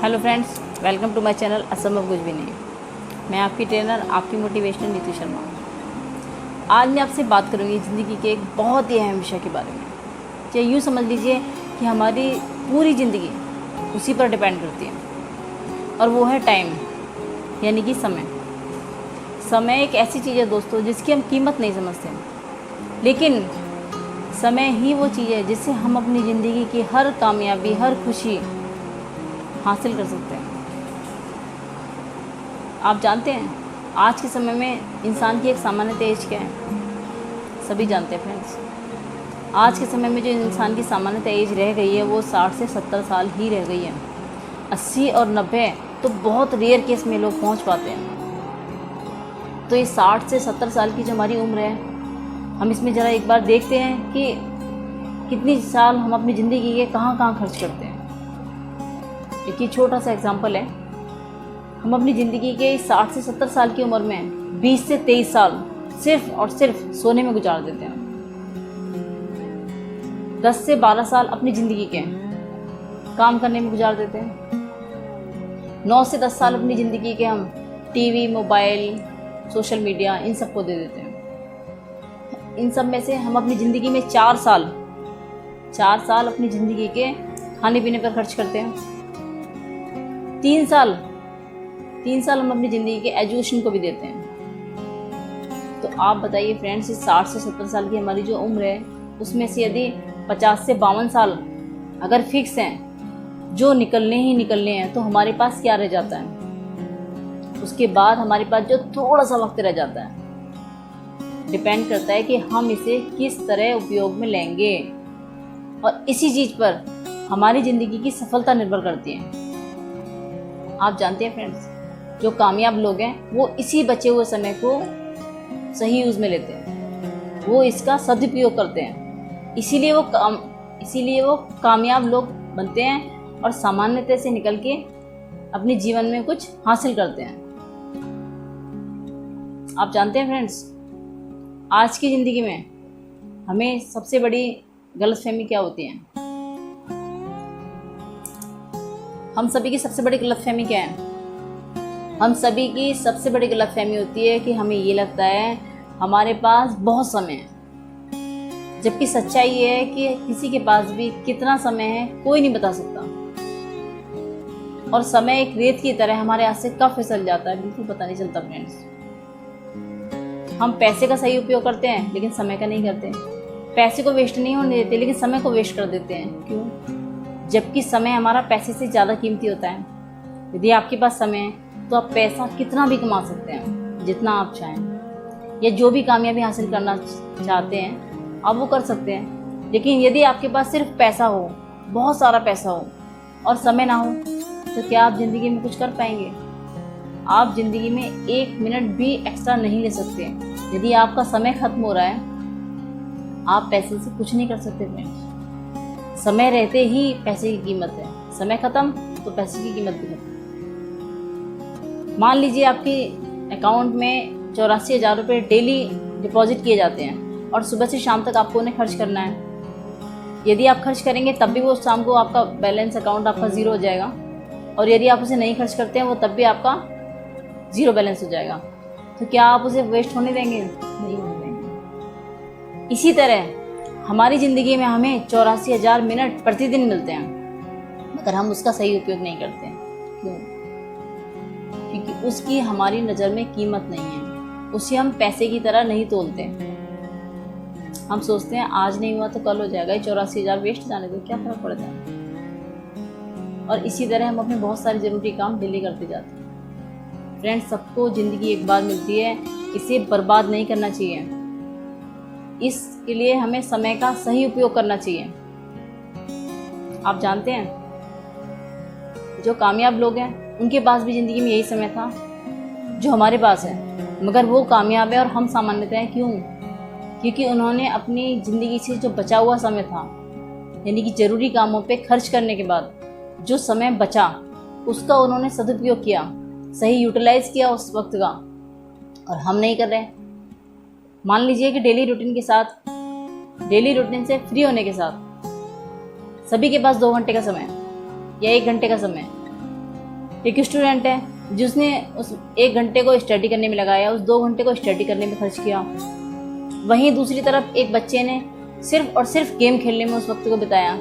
Hello friends, welcome to my channel असंभव कुछ भी नहीं। मैं आपकी ट्रेनर, आपकी मोटिवेशनल नीतू शर्मा। आज मैं आपसे बात करूंगी ज़िंदगी के एक बहुत ही अहम विषय के बारे में। या यूँ समझ लीजिए कि हमारी पूरी ज़िंदगी उसी पर डिपेंड करती है, और वो है टाइम, यानी कि समय। समय एक ऐसी चीज़ है दोस्तों जिसकी हम कीमत नहीं समझते, लेकिन समय ही वो चीज़ है जिससे हम अपनी ज़िंदगी की हर कामयाबी, हर खुशी हासिल कर सकते हैं। आप जानते हैं आज के समय में इंसान की एक सामान्य एज क्या है? सभी जानते हैं फ्रेंड्स। आज के समय में जो इंसान की सामान्य एज रह गई है वो 60 से 70 साल ही रह गई है। 80 और 90 तो बहुत रेयर केस में लोग पहुंच पाते हैं। तो ये 60 से 70 साल की जो हमारी उम्र है, हम इसमें ज़रा एक बार देखते हैं कि कितनी साल हम अपनी ज़िंदगी के कहाँ कहाँ खर्च करते हैं। एक ये छोटा सा एग्जांपल है। हम अपनी ज़िंदगी के 60 से 70 साल की उम्र में 20 से 23 साल सिर्फ और सिर्फ सोने में गुजार देते हैं। 10 से 12 साल अपनी ज़िंदगी के काम करने में गुजार देते हैं। 9 से 10 साल अपनी ज़िंदगी के हम टीवी, मोबाइल, सोशल मीडिया, इन सबको दे देते हैं। इन सब में से हम अपनी ज़िंदगी में 4 साल अपनी ज़िंदगी के खाने पीने पर खर्च करते हैं। 3 साल हम अपनी ज़िंदगी के एजुकेशन को भी देते हैं। तो आप बताइए फ्रेंड्स, इस 60 से 70 साल की हमारी जो उम्र है उसमें से यदि 50 से 52 साल अगर फिक्स हैं, जो निकलने ही निकलने हैं, तो हमारे पास क्या रह जाता है? उसके बाद हमारे पास जो थोड़ा सा वक्त रह जाता है, डिपेंड करता है कि हम इसे किस तरह उपयोग में लेंगे, और इसी चीज़ पर हमारी ज़िंदगी की सफलता निर्भर करती है। आप जानते हैं फ्रेंड्स, जो कामयाब लोग हैं वो इसी बचे हुए समय को सही यूज़ में लेते हैं, वो इसका सदुपयोग करते हैं। इसीलिए वो कामयाब लोग बनते हैं और सामान्यता से निकल के अपने जीवन में कुछ हासिल करते हैं। आप जानते हैं फ्रेंड्स, आज की ज़िंदगी में हमें सबसे बड़ी गलतफहमी क्या होती है? हम सभी की सबसे बड़ी गलतफहमी क्या है? हम सभी की सबसे बड़ी गलतफहमी होती है कि हमें ये लगता है हमारे पास बहुत समय है, जबकि सच्चाई ये है कि किसी के पास भी कितना समय है कोई नहीं बता सकता। और समय एक रेत की तरह हमारे हाथ से कब फिसल जाता है बिल्कुल पता नहीं चलता फ्रेंड्स। हम पैसे का सही उपयोग करते हैं लेकिन समय का नहीं करते। पैसे को वेस्ट नहीं होने देते लेकिन समय को वेस्ट कर देते हैं। क्यों? जबकि समय हमारा पैसे से ज़्यादा कीमती होता है। यदि आपके पास समय है तो आप पैसा कितना भी कमा सकते हैं, जितना आप चाहें, या जो भी कामयाबी हासिल करना चाहते हैं आप वो कर सकते हैं। लेकिन यदि आपके पास सिर्फ पैसा हो, बहुत सारा पैसा हो, और समय ना हो, तो क्या आप ज़िंदगी में कुछ कर पाएंगे? आप ज़िंदगी में 1 मिनट भी एक्स्ट्रा नहीं ले सकते। यदि आपका समय खत्म हो रहा है, आप पैसे से कुछ नहीं कर सकते फ्रेंड्स। समय रहते ही पैसे की कीमत है, समय खत्म तो पैसे की कीमत भी खत्म। मान लीजिए आपके अकाउंट में 84,000 रुपये डेली डिपॉजिट किए जाते हैं और सुबह से शाम तक आपको उन्हें खर्च करना है। यदि आप खर्च करेंगे तब भी वो शाम को आपका बैलेंस अकाउंट आपका ज़ीरो हो जाएगा, और यदि आप उसे नहीं खर्च करते हैं वो तब भी आपका ज़ीरो बैलेंस हो जाएगा। तो क्या आप उसे वेस्ट होने देंगे? नहीं होने देंगे। इसी तरह हमारी ज़िंदगी में हमें 84,000 मिनट प्रतिदिन मिलते हैं, मगर हम उसका सही उपयोग नहीं करते हैं। क्यों? क्योंकि उसकी हमारी नज़र में कीमत नहीं है। उसे हम पैसे की तरह नहीं तोलते। हम सोचते हैं आज नहीं हुआ तो कल हो जाएगा, 84,000 वेस्ट जाने दो, क्या फ़र्क पड़ता है। और इसी तरह हम अपने बहुत सारे ज़रूरी काम डिले करते जाते हैं। फ्रेंड्स, सबको ज़िंदगी एक बार मिलती है, इसे बर्बाद नहीं करना चाहिए। इसके लिए हमें समय का सही उपयोग करना चाहिए। आप जानते हैं, जो कामयाब लोग हैं उनके पास भी ज़िंदगी में यही समय था जो हमारे पास है, मगर वो कामयाब है और हम सामान्यतः हैं। क्यों? क्योंकि उन्होंने अपनी ज़िंदगी से जो बचा हुआ समय था, यानी कि ज़रूरी कामों पे खर्च करने के बाद जो समय बचा उसका उन्होंने सदुपयोग किया, सही यूटिलाइज़ किया उस वक्त का, और हम नहीं कर रहे। मान लीजिए कि डेली रूटीन से फ्री होने के साथ सभी के पास 2 घंटे का समय या 1 घंटे का समय, एक स्टूडेंट है जिसने उस 1 घंटे को स्टडी करने में लगाया, उस 2 घंटे को स्टडी करने में खर्च किया। वहीं दूसरी तरफ एक बच्चे ने सिर्फ और सिर्फ गेम खेलने में उस वक्त को बिताया।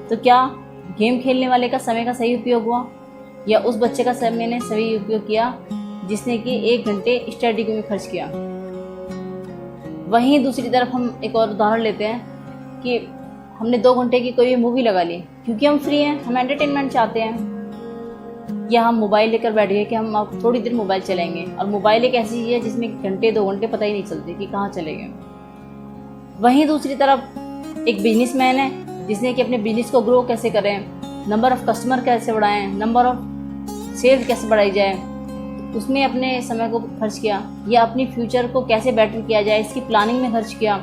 तो क्या गेम खेलने वाले का समय का सही उपयोग हुआ, या उस बच्चे का समय ने सही उपयोग किया जिसने कि 1 घंटे स्टडी में खर्च किया? वहीं दूसरी तरफ हम एक और उदाहरण लेते हैं कि हमने 2 घंटे की कोई मूवी लगा ली क्योंकि हम फ्री हैं, हम एंटरटेनमेंट चाहते हैं, या हम मोबाइल लेकर बैठ गए कि हम अब थोड़ी देर मोबाइल चलाएंगे। और मोबाइल एक ऐसी चीज़ है जिसमें घंटे 2 घंटे पता ही नहीं चलते कि कहाँ चले गए। वहीं दूसरी तरफ एक बिजनेसमैन है जिसने कि अपने बिजनेस को ग्रो कैसे करें, नंबर ऑफ़ कस्टमर कैसे बढ़ाएं, नंबर ऑफ़ सेल्स कैसे बढ़ाई जाए, उसमें अपने समय को खर्च किया, या अपनी फ्यूचर को कैसे बेटर किया जाए इसकी प्लानिंग में खर्च किया।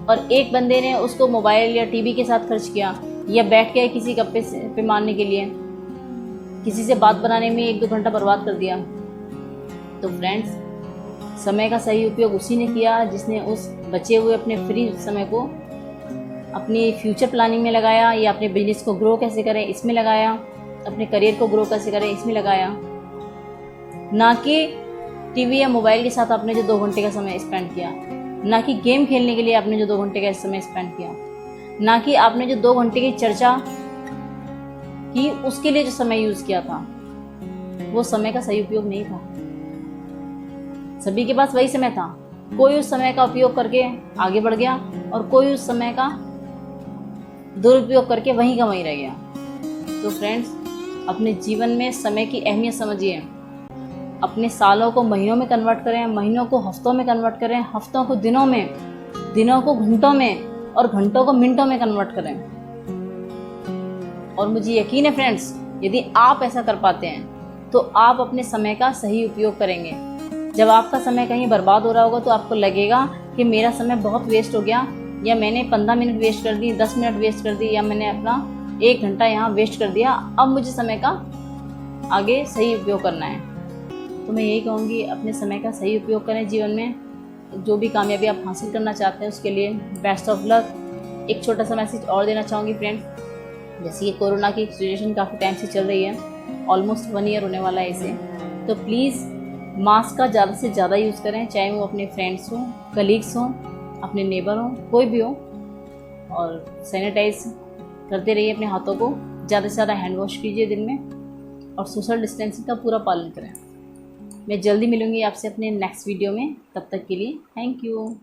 और एक बंदे ने उसको मोबाइल या टीवी के साथ खर्च किया, या बैठ के किसी गप्पे पे मारने के लिए किसी से बात बनाने में 1-2 घंटा बर्बाद कर दिया। तो फ्रेंड्स, समय का सही उपयोग उसी ने किया जिसने उस बचे हुए अपने फ्री समय को अपनी फ्यूचर प्लानिंग में लगाया, या अपने बिजनेस को ग्रो कैसे करें इसमें लगाया, अपने करियर को ग्रो कैसे करें इसमें लगाया, ना कि टीवी या मोबाइल के साथ आपने जो 2 घंटे का समय स्पेंड किया, ना कि गेम खेलने के लिए आपने जो 2 घंटे का समय स्पेंड किया, ना कि आपने जो 2 घंटे की चर्चा की उसके लिए जो समय यूज़ किया था, वो समय का सही उपयोग नहीं था। सभी के पास वही समय था, कोई उस समय का उपयोग करके आगे बढ़ गया और कोई उस समय का दुरुपयोग करके वहीं का वहीं रह गया। तो फ्रेंड्स, अपने जीवन में समय की अहमियत समझिए। अपने सालों को महीनों में कन्वर्ट करें, महीनों को हफ्तों में कन्वर्ट करें, हफ्तों को दिनों में, दिनों को घंटों में, और घंटों को मिनटों में कन्वर्ट करें। और मुझे यकीन है फ्रेंड्स, यदि आप ऐसा कर पाते हैं तो आप अपने समय का सही उपयोग करेंगे। जब आपका समय कहीं बर्बाद हो रहा होगा तो आपको लगेगा कि मेरा समय बहुत वेस्ट हो गया, या मैंने 15 मिनट वेस्ट कर दी, 10 मिनट वेस्ट कर दी, या मैंने अपना 1 घंटा यहाँ वेस्ट कर दिया। अब मुझे समय का आगे सही उपयोग करना है। तो मैं यही कहूँगी, अपने समय का सही उपयोग करें जीवन में। जो भी कामयाबी आप हासिल करना चाहते हैं उसके लिए बेस्ट ऑफ लक। एक छोटा सा मैसेज और देना चाहूँगी फ्रेंड्स, जैसे कि कोरोना की सिचुएशन काफ़ी टाइम से चल रही है, ऑलमोस्ट 1 ईयर होने वाला है इसे, तो प्लीज़ मास्क का ज़्यादा से ज़्यादा यूज़ करें, चाहे वो अपने फ्रेंड्स हों, कलीग्स हों, अपने नेबर हों, कोई भी हो। और सैनिटाइज करते रहिए अपने हाथों को, ज़्यादा से ज़्यादा हैंड वॉश कीजिए दिन में, और सोशल डिस्टेंसिंग का पूरा पालन करें। मैं जल्दी मिलूँगी आपसे अपने नेक्स्ट वीडियो में, तब तक के लिए थैंक यू।